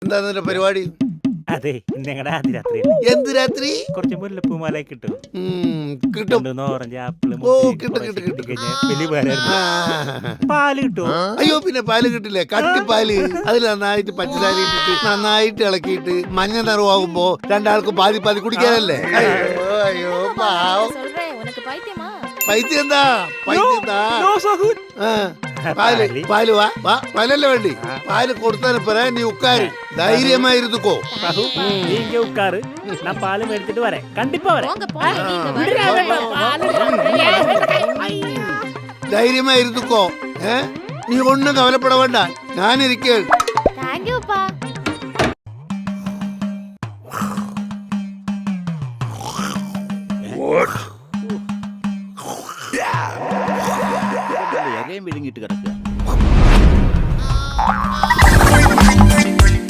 എന്താ പരിപാടി? അതെ, ഞങ്ങളുടെ ആദ്യ രാത്രി എന്ത് രാത്രി? കുറച്ച് മുല്ലപ്പൂമാല കിട്ടും. കിട്ടും. ഓറഞ്ച് ആപ്പിള് ഓ കിട്ടും കിട്ടും കിട്ടും. പാല് കിട്ടും. അയ്യോ പിന്നെ പാല് കിട്ടില്ലേ? കട്ടിപ്പാല്. അതിൽ നന്നായിട്ട് പഞ്ചസാര ഇട്ടിട്ട് നന്നായിട്ട് ഇളക്കിയിട്ട് മഞ്ഞ നിറവാകുമ്പോ രണ്ടാൾക്കും പാതി പാതി കുടിക്കാനല്ലേ? അയ്യോ അയ്യോ പാവം. പൈത്യം എന്താ? പാല് പാല് വാ വാ പാലല്ലേ വേണ്ടി? പാല് കൊടുത്താലും പറയാ നീ ഉക്കാര് ധൈര്യമായിരുന്നുക്കോ. நீங்க உட்காரு, நான் பால் எடுத்துட்டு வரேன். கண்டிப்பா வரேன். ധൈര്യമായിരുന്നുക്കോ. നീ ഒന്നും കവലപ്പെട വേണ്ട, ഞാനിരിക്കേ.